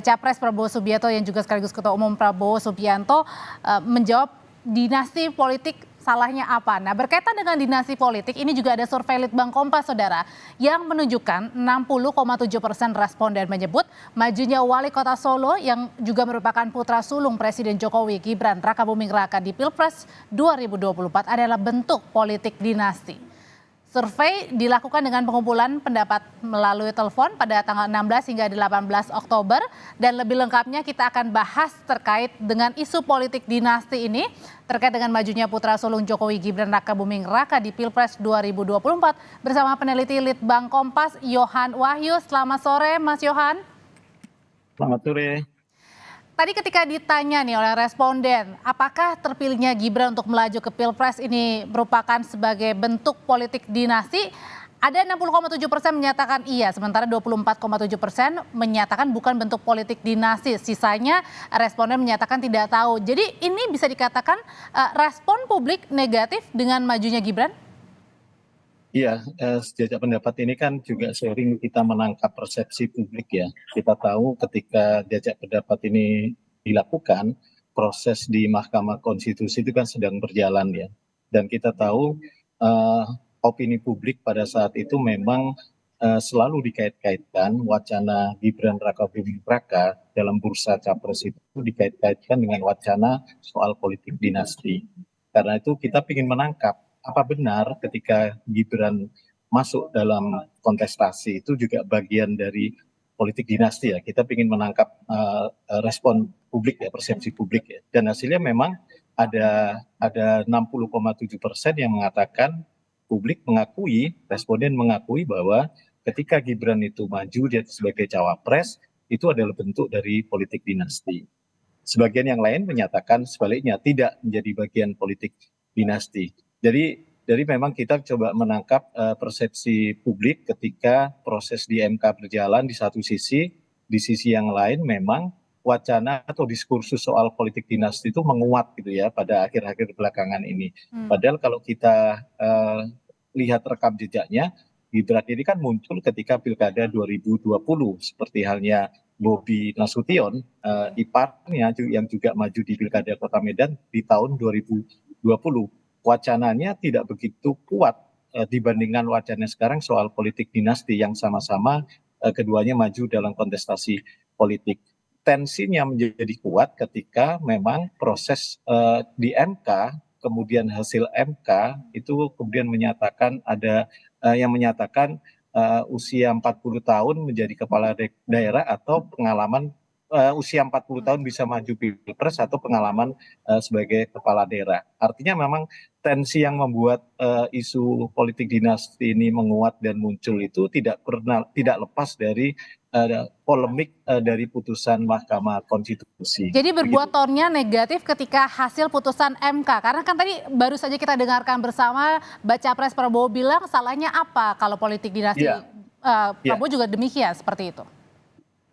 Capres Prabowo Subianto yang juga sekaligus Ketua Umum Prabowo Subianto menjawab dinasti politik salahnya apa. Nah, berkaitan dengan dinasti politik ini juga ada survei Litbang Kompas, saudara, yang menunjukkan 60,7% responden menyebut majunya Wali Kota Solo yang juga merupakan putra sulung Presiden Jokowi, Gibran Rakabuming Raka di Pilpres 2024 adalah bentuk politik dinasti. Survei dilakukan dengan pengumpulan pendapat melalui telepon pada tanggal 16 hingga 18 Oktober dan lebih lengkapnya kita akan bahas terkait dengan isu politik dinasti ini terkait dengan majunya putra sulung Jokowi Gibran Rakabuming Raka di Pilpres 2024 bersama peneliti Litbang Kompas Yohan Wahyu. Selamat sore Mas Yohan. Selamat sore. Tadi ketika ditanya nih oleh responden, apakah terpilihnya Gibran untuk melaju ke Pilpres ini merupakan sebagai bentuk politik dinasti? Ada 60,7% menyatakan iya, sementara 24,7% menyatakan bukan bentuk politik dinasti. Sisanya responden menyatakan tidak tahu. Jadi ini bisa dikatakan respon publik negatif dengan majunya Gibran? Iya, sejak pendapat ini kan juga sering kita menangkap persepsi publik ya. Kita tahu ketika jajak pendapat ini dilakukan, proses di Mahkamah Konstitusi itu kan sedang berjalan ya. Dan kita tahu opini publik pada saat itu memang selalu dikait-kaitkan wacana Gibran Rakabuming Raka dalam bursa capres itu dikait-kaitkan dengan wacana soal politik dinasti. Karena itu kita ingin menangkap apa benar ketika Gibran masuk dalam kontestasi itu juga bagian dari politik dinasti ya. Kita ingin menangkap respon publik ya, persepsi publik ya. Dan hasilnya memang ada 60,7% yang mengatakan publik mengakui, responden mengakui bahwa ketika Gibran itu maju dia sebagai cawapres itu adalah bentuk dari politik dinasti. Sebagian yang lain menyatakan sebaliknya tidak menjadi bagian politik dinasti. Jadi memang kita coba menangkap persepsi publik ketika proses di MK berjalan di satu sisi, di sisi yang lain memang wacana atau diskursus soal politik dinasti itu menguat gitu ya pada akhir-akhir belakangan ini. Padahal kalau kita lihat rekam jejaknya, Gibran ini kan muncul ketika Pilkada 2020 seperti halnya Bobi Nasution, iparnya yang juga maju di Pilkada Kota Medan di tahun 2020. Wacananya tidak begitu kuat dibandingkan wacana sekarang soal politik dinasti yang sama-sama keduanya maju dalam kontestasi politik. Tensinya menjadi kuat ketika memang proses di MK, kemudian hasil MK itu kemudian menyatakan ada yang menyatakan usia 40 tahun menjadi kepala daerah atau pengalaman usia 40 tahun bisa maju pilpres atau pengalaman sebagai kepala daerah. Artinya memang tensi yang membuat isu politik dinasti ini menguat dan muncul itu tidak lepas dari polemik dari putusan Mahkamah Konstitusi. Jadi berbuat tonnya negatif ketika hasil putusan MK. Karena kan tadi baru saja kita dengarkan bersama Baca Pres Prabowo bilang salahnya apa kalau politik dinasti. Prabowo juga demikian seperti itu.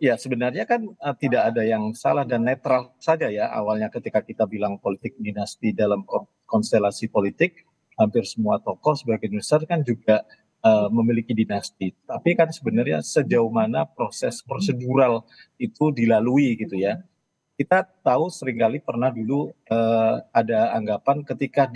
Ya sebenarnya kan tidak ada yang salah dan netral saja ya awalnya ketika kita bilang politik dinasti dalam konstelasi politik hampir semua tokoh sebagian besar kan juga memiliki dinasti. Tapi kan sebenarnya sejauh mana proses prosedural itu dilalui gitu ya. Kita tahu seringkali pernah dulu ada anggapan ketika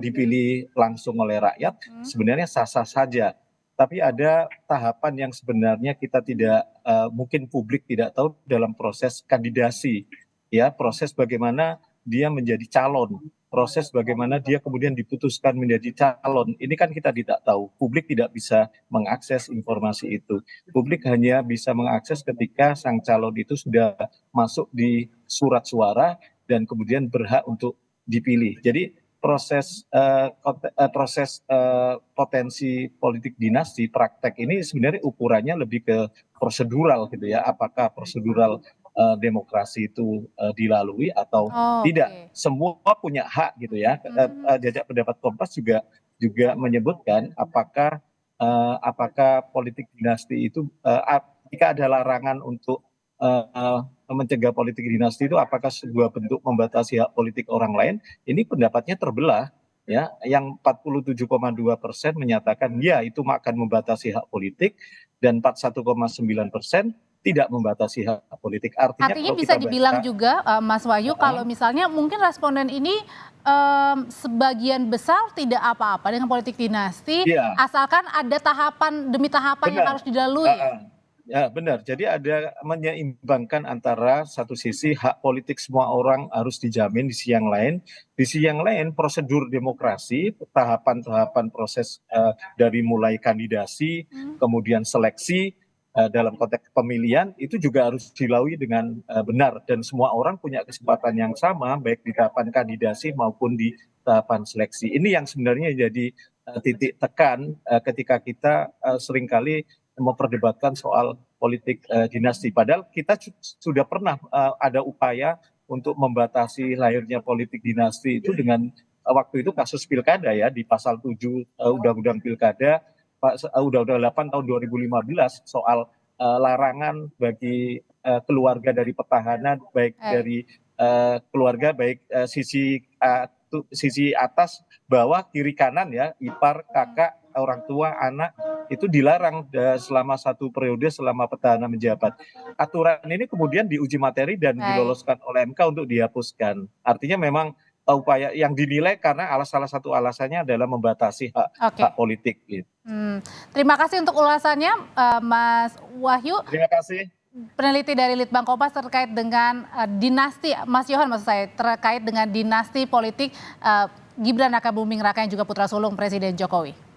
dipilih langsung oleh rakyat sebenarnya sah-sah saja. Tapi ada tahapan yang sebenarnya kita tidak mungkin publik tidak tahu dalam proses kandidasi ya, proses bagaimana dia menjadi calon, proses bagaimana dia kemudian diputuskan menjadi calon. Ini kan kita tidak tahu, publik tidak bisa mengakses informasi itu. Publik hanya bisa mengakses ketika sang calon itu sudah masuk di surat suara dan kemudian berhak untuk dipilih. Jadi proses potensi politik dinasti praktek ini sebenarnya ukurannya lebih ke prosedural gitu ya, apakah prosedural demokrasi itu dilalui atau tidak. Semua punya hak gitu ya. Jajak pendapat Kompas juga menyebutkan apakah politik dinasti itu jika ada larangan untuk mencegah politik dinasti itu apakah sebuah bentuk membatasi hak politik orang lain. Ini pendapatnya terbelah ya, yang 47,2% menyatakan ya itu akan membatasi hak politik dan 41,9% tidak membatasi hak politik. Artinya Artinya kalau bisa kita dibilang baca, juga Mas Wahyu kalau misalnya mungkin responden ini sebagian besar tidak apa-apa dengan politik dinasti iya, asalkan ada tahapan demi tahapan yang benar. harus dilalui ya? Heeh. Ya, benar. Jadi ada menyeimbangkan antara satu sisi hak politik semua orang harus dijamin, di sisi yang lain prosedur demokrasi, tahapan-tahapan proses dari mulai kandidasi, kemudian seleksi dalam konteks pemilihan itu juga harus dilalui dengan benar dan semua orang punya kesempatan yang sama baik di tahapan kandidasi maupun di tahapan seleksi. Ini yang sebenarnya jadi titik tekan ketika kita seringkali memperdebatkan soal politik dinasti. Padahal kita sudah pernah ada upaya untuk membatasi lahirnya politik dinasti itu dengan waktu itu kasus pilkada ya di pasal 7 Undang-Undang Pilkada, Undang-Undang 8 tahun 2015 soal larangan bagi keluarga dari petahana baik Eh, dari keluarga baik sisi atas, bawah, kiri, kanan ya, ipar, kakak, orang tua, anak itu dilarang selama 1 periode selama petahana menjabat. Aturan ini kemudian diuji materi dan baik, diloloskan oleh MK untuk dihapuskan. Artinya memang upaya yang dinilai karena salah satu alasannya adalah membatasi hak oke. hak politik gitu. Terima kasih untuk ulasannya Mas Wahyu, Terima kasih. peneliti dari Litbang Kompas terkait dengan dinasti, Mas Yohan maksud saya, terkait dengan dinasti politik Gibran Raka Buming Raka yang juga putra sulung Presiden Jokowi.